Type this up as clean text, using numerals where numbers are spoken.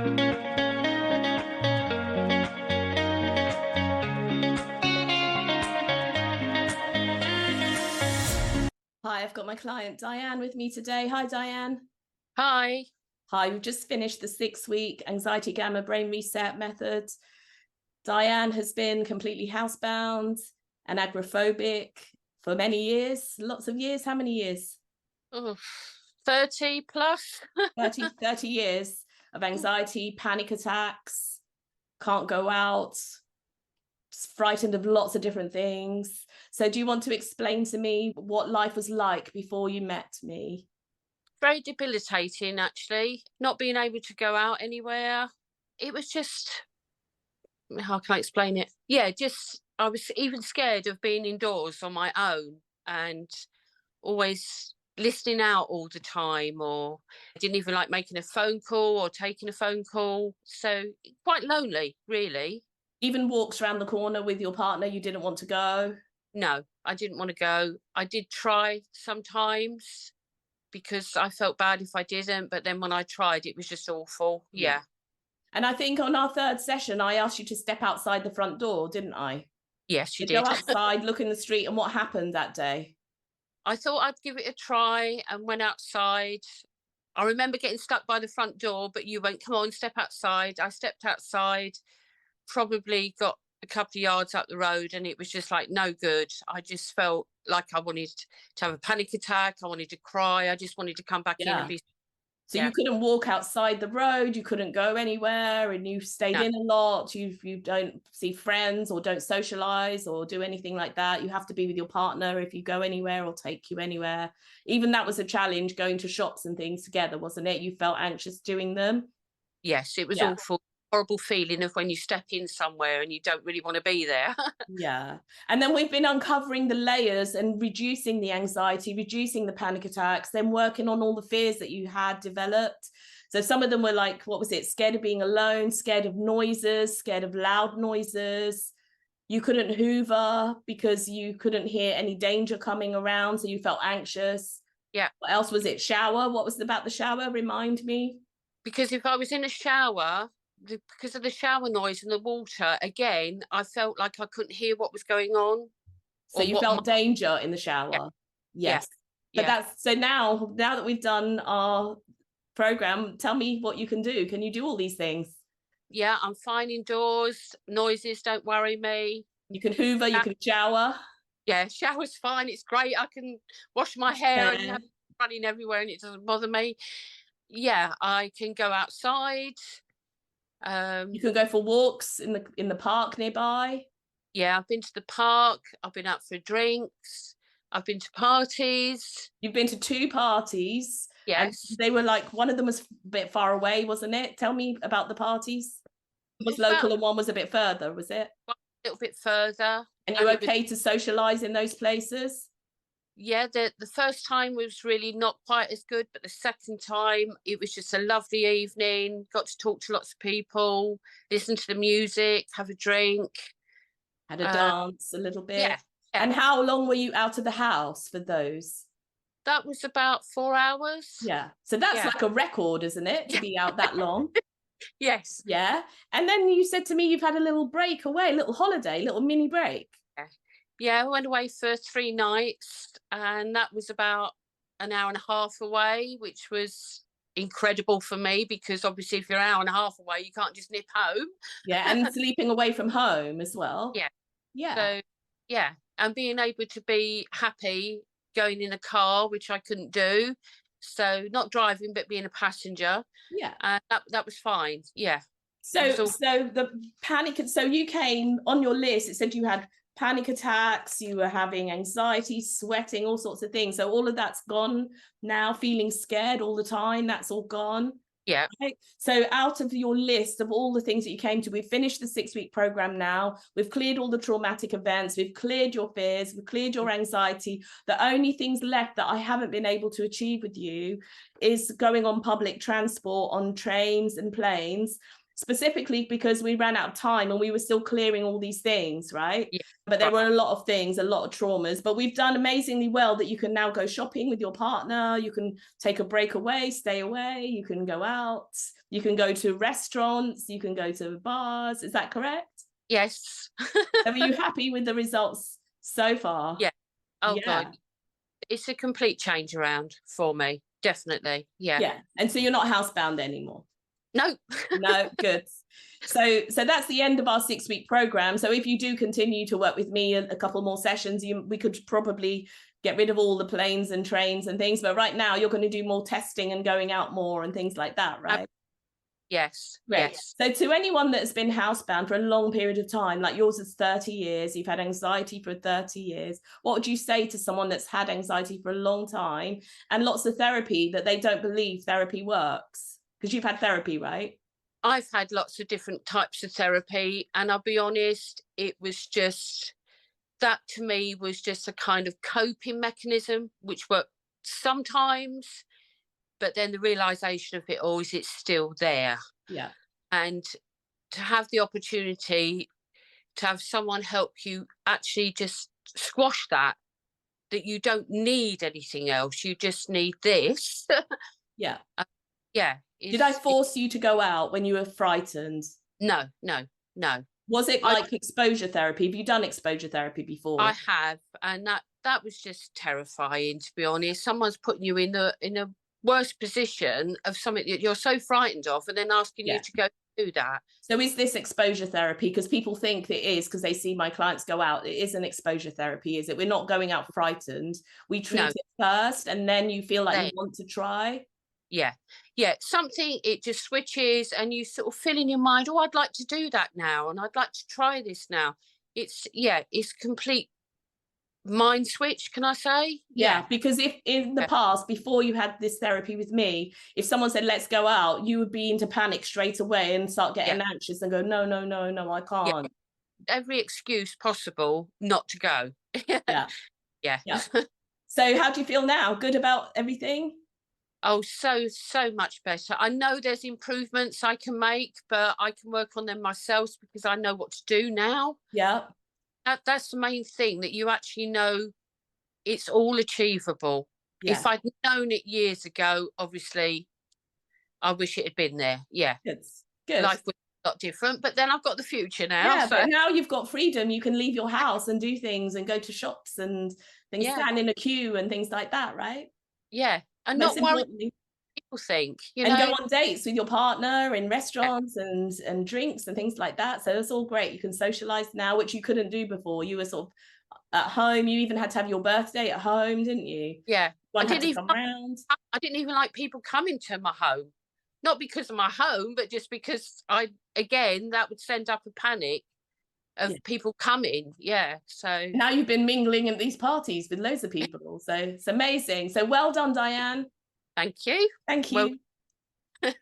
Hi, I've got my client Diane with me today. Hi, Diane. Hi. Hi, we've just finished the 6-week anxiety gamma brain reset method. Diane has been completely housebound and agoraphobic for many years, lots of years. How many years? Oh, 30 plus. 30 years of anxiety, panic attacks, can't go out, frightened of lots of different things. So do you want to explain to me what life was like before you met me? Very debilitating, actually. Not being able to go out anywhere. It was just, how can I explain it? Yeah, just, I was even scared of being indoors on my own and always listening out all the time, or I didn't even like making a phone call or taking a phone call. So quite lonely, really. Even walks around the corner with your partner, you didn't want to go? No, I didn't want to go. I did try sometimes because I felt bad if I didn't, but then when I tried, it was just awful. Yeah. Yeah. And I think on our third session, I asked you to step outside the front door, didn't I? Yes, you To go did. outside, look in the street, and what happened that day? I thought I'd give it a try and went outside. I remember getting stuck by the front door, but you went, come on, step outside. I stepped outside, probably got a couple of yards up the road, and it was just like no good. I just felt like I wanted to have a panic attack. I wanted to cry. I just wanted to come back in and Yeah. be. So Yeah. you couldn't walk outside the road, you couldn't go anywhere, and you stayed No. in a lot. You don't see friends or don't socialize or do anything like that. You have to be with your partner if you go anywhere or take you anywhere. Even that was a challenge, going to shops and things together, wasn't it? You felt anxious doing them. Yes, it was Yeah. awful. Horrible feeling of when you step in somewhere and you don't really want to be there. Yeah. And then we've been uncovering the layers and reducing the anxiety, reducing the panic attacks, then working on all the fears that you had developed. So some of them were like, what was it? Scared of being alone, scared of noises, scared of loud noises. You couldn't hoover because you couldn't hear any danger coming around. So you felt anxious. Yeah. What else was it? Shower. What was it about the shower? Remind me. Because if I was in a shower, because of the shower noise and the water, again, I felt like I couldn't hear what was going on So or you what. felt danger in the Yeah, shower. yeah, Yes. But yeah, that's so now that we've done our program, tell me what you can do. Can you do all these things? yeah. I'm fine indoors. Noises don't worry me. You can hoover, you can shower. Yeah, shower's fine. It's great. I can wash my hair and Yeah. have it running everywhere, and it doesn't bother me. Yeah, I can go outside. You Um, can go for walks in the park nearby. yeah, I've been to the park. I've been out for drinks. I've been to parties. You've been to 2 parties, and Yes, they were like, one of them was a bit far away, wasn't it? Tell me about the parties. One was it's about local and one was a bit further, was it? a little bit further, And and you're it was. okay to socialize in those places? Yeah, the first time was really not quite as good, but the second time it was just a lovely evening. Got to talk to lots of people, listen to the music, have a drink. Had a Uh, dance a little bit? yeah, yeah. And how long were you out of the house for those? That was about 4 hours. Yeah. So that's Yeah, like a record, isn't it? To yeah, be out that long. yes. Yeah. And then you said to me you've had a little break away, little holiday, little mini break. Yeah. Yeah, I went away for 3 nights, and that was about an hour and a half away, which was incredible for me because obviously, if you're an hour and a half away, you can't just nip home. Yeah. And sleeping away from home as well. Yeah. Yeah. So, yeah, and being able to be happy going in a car, which I couldn't do. So, not driving, but being a passenger, Yeah. that was fine. Yeah, it So was all. so the panic, so you came on your list, it said you had panic attacks, you were having anxiety, sweating, all sorts of things. So all of that's gone now, feeling scared all the time, that's all gone. Yeah, Right. So out of your list of all the things that you came to, we've finished the 6-week program now. We've cleared all the traumatic events. We've cleared your fears. We've cleared your anxiety. The only things left that I haven't been able to achieve with you is going on public transport, on trains and planes, specifically because we ran out of time and we were still clearing all these things, right? yeah, But there right. were a lot of things, a lot of traumas, but we've done amazingly well that you can now go shopping with your partner. You can take a break away, stay away. You can go out. You can go to restaurants, you can go to bars. Is that correct? Yes. Are you happy with the results so far? Yeah. Oh Yeah. God. It's a complete change around for me. Definitely. Yeah. Yeah. And so you're not housebound anymore? No. No, good. So that's the end of our 6-week program. So if you do continue to work with me a couple more sessions, we could probably get rid of all the planes and trains and things. But right now you're going to do more testing and going out more and things like that, right? Yes. Great. Yes. So to anyone that's been housebound for a long period of time, like yours is 30 years, you've had anxiety for 30 years, what would you say to someone that's had anxiety for a long time and lots of therapy that they don't believe therapy works? Because you've had therapy, right? I've had lots of different types of therapy, and I'll be honest, it was just that to me was just a kind of coping mechanism, which worked sometimes, but then the realization of it all is it's still there. Yeah. And to have the opportunity to have someone help you actually just squash that you don't need anything else, you just need this. Yeah. Yeah. Did I force you to go out when you were frightened? No. Was it like exposure therapy? Have you done exposure therapy before? I have, and that was just terrifying, to be honest. Someone's putting you in a worse position of something that you're so frightened of, and then asking you to go do that. So is this exposure therapy? Because people think it is, because they see my clients go out. It is an exposure therapy, is it? We're not going out frightened. We treat it first, and then you feel like you want to try. Yeah. Something, it just switches, and you sort of feel in your mind, oh, I'd like to do that now, and I'd like to try this now. It's complete mind switch, can I say? Yeah, because if in the past, before you had this therapy with me, if someone said let's go out, you would be into panic straight away and start getting anxious and go, no, I can't. Every excuse possible not to go. Yeah. So how do you feel now? Good about everything? Oh, so much better. I know there's improvements I can make, but I can work on them myself because I know what to do now. Yeah. That's the main thing, that you actually know it's all achievable. Yeah. If I'd known it years ago, obviously, I wish it had been there. Yeah. Good. Life would be a lot different, but then I've got the future now. Yeah, so. But now you've got freedom. You can leave your house and do things and go to shops and things, stand in a queue and things like that, right? Yeah. And most not worry people think, you know. And go on dates with your partner in restaurants and drinks and things like that. So it's all great. You can socialize now, which you couldn't do before. You were sort of at home. You even had to have your birthday at home, didn't you? Yeah. One had to come round. I didn't even like people coming to my home. Not because of my home, but just because that would send up a panic of people coming. Yeah. So now you've been mingling at these parties with loads of people. So it's amazing. So well done, Diane. Thank you. Thank you. Well